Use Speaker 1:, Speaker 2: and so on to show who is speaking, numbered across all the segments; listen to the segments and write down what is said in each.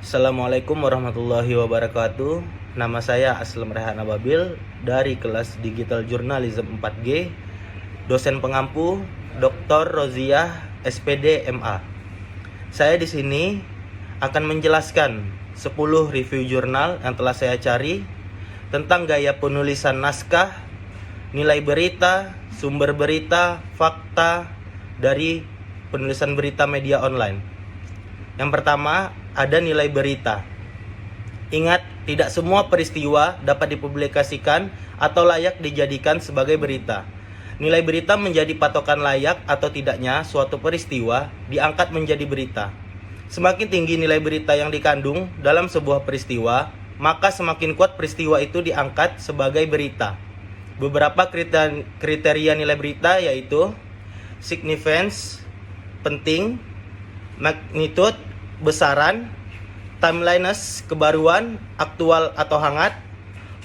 Speaker 1: Assalamualaikum warahmatullahi wabarakatuh. Nama saya Aslem Rehan Ababil dari kelas Digital Journalism 4G. Dosen pengampu Dr. Roziah SPD MA. Saya di sini akan menjelaskan 10 review jurnal yang telah saya cari tentang gaya penulisan naskah, nilai berita, sumber berita, fakta dari penulisan berita media online. Yang pertama, ada nilai berita. Ingat, tidak semua peristiwa dapat dipublikasikan atau layak dijadikan sebagai berita. Nilai berita menjadi patokan layak atau tidaknya suatu peristiwa diangkat menjadi berita. Semakin tinggi nilai berita yang dikandung dalam sebuah peristiwa, maka semakin kuat peristiwa itu diangkat sebagai berita. Beberapa kriteria nilai berita yaitu significance, penting, magnitude, besaran, timeliness, kebaruan, aktual atau hangat,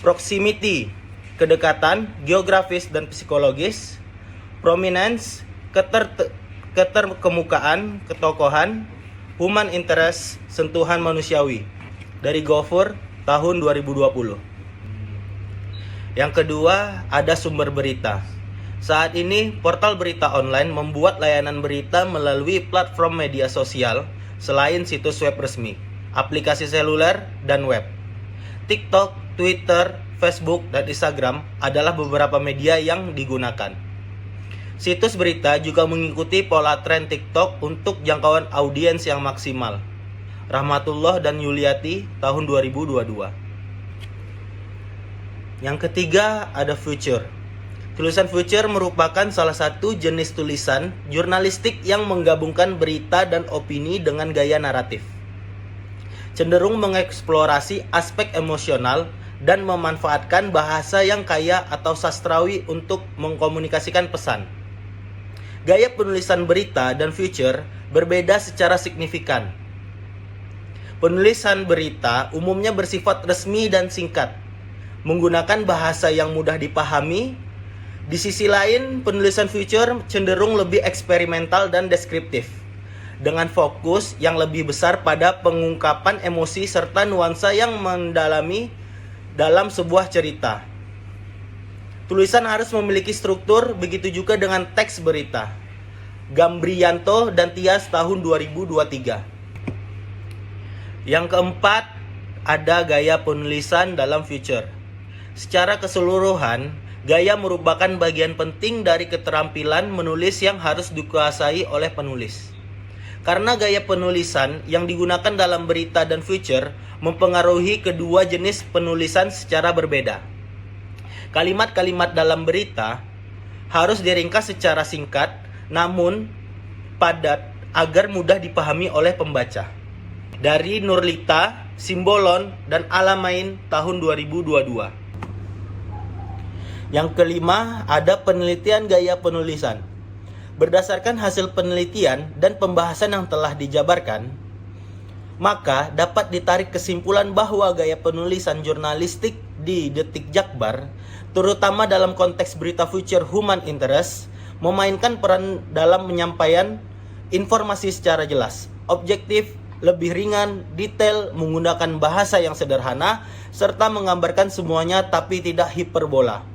Speaker 1: proximity, kedekatan, geografis dan psikologis, prominence, keterkemukaan, ketokohan, human interest, sentuhan manusiawi. Dari Gofur tahun 2020. Yang kedua, ada sumber berita. Saat ini, portal berita online membuat layanan berita melalui platform media sosial selain situs web resmi, aplikasi seluler, dan web. TikTok, Twitter, Facebook, dan Instagram adalah beberapa media yang digunakan. Situs berita juga mengikuti pola tren TikTok untuk jangkauan audiens yang maksimal. Rahmatullah dan Yuliati tahun 2022. Yang ketiga, ada future. Tulisan future merupakan salah satu jenis tulisan jurnalistik yang menggabungkan berita dan opini dengan gaya naratif. Cenderung mengeksplorasi aspek emosional dan memanfaatkan bahasa yang kaya atau sastrawi untuk mengkomunikasikan pesan. Gaya penulisan berita dan future berbeda secara signifikan. Penulisan berita umumnya bersifat resmi dan singkat, menggunakan bahasa yang mudah dipahami. Di sisi lain, penulisan future cenderung lebih eksperimental dan deskriptif, dengan fokus yang lebih besar pada pengungkapan emosi serta nuansa yang mendalami dalam sebuah cerita. Tulisan harus memiliki struktur, begitu juga dengan teks berita. Gambrianto dan Tias tahun 2023. Yang keempat, ada gaya penulisan dalam future. Secara keseluruhan, gaya merupakan bagian penting dari keterampilan menulis yang harus dikuasai oleh penulis. Karena gaya penulisan yang digunakan dalam berita dan future mempengaruhi kedua jenis penulisan secara berbeda. Kalimat-kalimat dalam berita harus diringkas secara singkat namun padat agar mudah dipahami oleh pembaca. Dari Nurlita, Simbolon, dan Alamain tahun 2022. Yang kelima, ada penelitian gaya penulisan. Berdasarkan hasil penelitian dan pembahasan yang telah dijabarkan, maka dapat ditarik kesimpulan bahwa gaya penulisan jurnalistik di Detik Jakbar, terutama dalam konteks berita future human interest, memainkan peran dalam menyampaikan informasi secara jelas, objektif, lebih ringan, detail, menggunakan bahasa yang sederhana, serta menggambarkan semuanya tapi tidak hiperbola.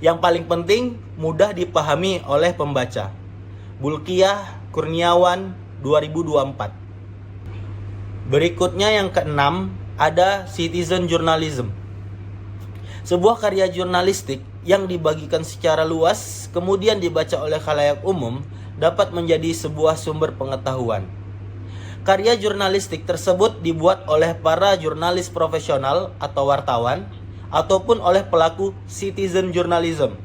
Speaker 1: Yang paling penting, mudah dipahami oleh pembaca. Bulkiah Kurniawan 2024. Berikutnya yang keenam, ada citizen journalism. Sebuah karya jurnalistik yang dibagikan secara luas, kemudian dibaca oleh khalayak umum, dapat menjadi sebuah sumber pengetahuan. Karya jurnalistik tersebut dibuat oleh para jurnalis profesional atau wartawan, ataupun oleh pelaku citizen journalism.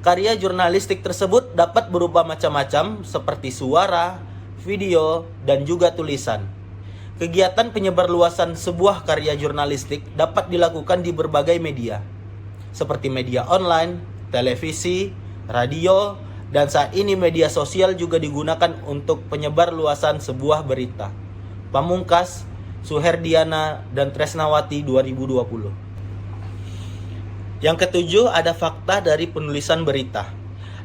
Speaker 1: Karya jurnalistik tersebut dapat berupa macam-macam seperti suara, video, dan juga tulisan. Kegiatan penyebarluasan sebuah karya jurnalistik dapat dilakukan di berbagai media, seperti media online, televisi, radio, dan saat ini media sosial juga digunakan untuk penyebarluasan sebuah berita. Pamungkas, Suherdiana, dan Tresnawati 2020. Yang ketujuh, ada fakta dari penulisan berita.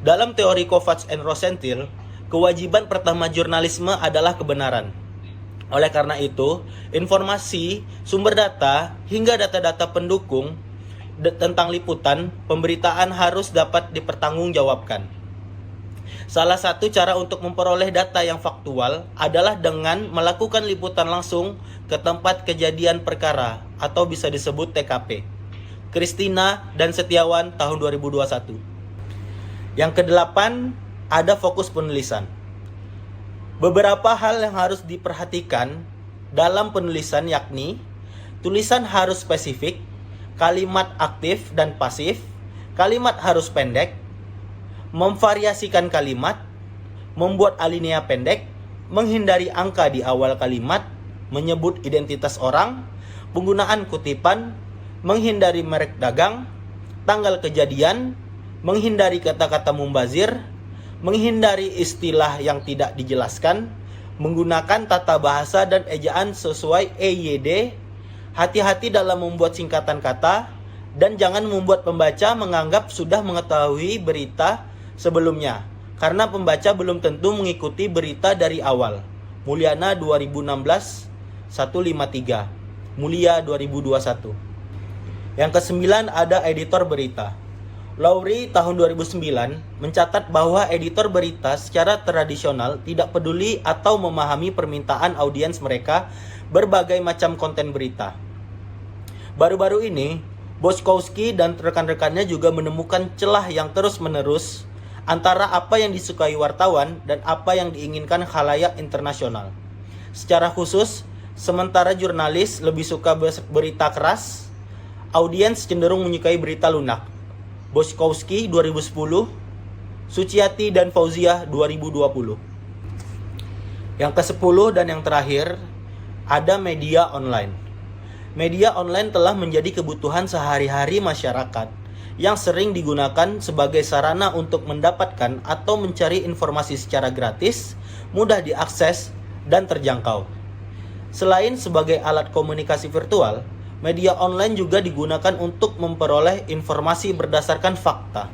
Speaker 1: Dalam teori Kovacs and Rosenthal, kewajiban pertama jurnalisme adalah kebenaran. Oleh karena itu, informasi, sumber data, hingga data-data pendukung tentang liputan pemberitaan harus dapat dipertanggungjawabkan. Salah satu cara untuk memperoleh data yang faktual adalah dengan melakukan liputan langsung ke tempat kejadian perkara atau bisa disebut TKP. Kristina dan Setiawan tahun 2021. Yang kedelapan, ada fokus penulisan. Beberapa hal yang harus diperhatikan dalam penulisan yakni tulisan harus spesifik, kalimat aktif dan pasif, kalimat harus pendek, memvariasikan kalimat, membuat alinea pendek, menghindari angka di awal kalimat, menyebut identitas orang, penggunaan kutipan, menghindari merek dagang, tanggal kejadian, menghindari kata-kata mubazir, menghindari istilah yang tidak dijelaskan, menggunakan tata bahasa dan ejaan sesuai EYD, hati-hati dalam membuat singkatan kata, dan jangan membuat pembaca menganggap sudah mengetahui berita sebelumnya, karena pembaca belum tentu mengikuti berita dari awal. Mulyana 2016 153, Mulia 2021. Yang kesembilan, ada editor berita. Lowry tahun 2009 mencatat bahwa editor berita secara tradisional tidak peduli atau memahami permintaan audiens mereka berbagai macam konten berita. Baru-baru ini, Boskowski dan rekan-rekannya juga menemukan celah yang terus-menerus antara apa yang disukai wartawan dan apa yang diinginkan khalayak internasional. Secara khusus, sementara jurnalis lebih suka berita keras, audiens cenderung menyukai berita lunak. Boskowski 2010, Suciati dan Fauziah 2020. Yang ke-10 dan yang terakhir, ada media online. Media online telah menjadi kebutuhan sehari-hari masyarakat yang sering digunakan sebagai sarana untuk mendapatkan atau mencari informasi secara gratis, mudah diakses, dan terjangkau. Selain sebagai alat komunikasi virtual, media online juga digunakan untuk memperoleh informasi berdasarkan fakta.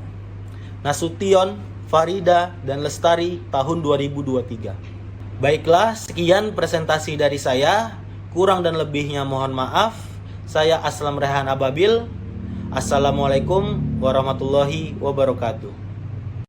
Speaker 1: Nasution, Farida, dan Lestari tahun 2023. Baiklah, sekian presentasi dari saya. Kurang dan lebihnya mohon maaf. Saya Aslam Rehan Ababil. Assalamualaikum warahmatullahi wabarakatuh.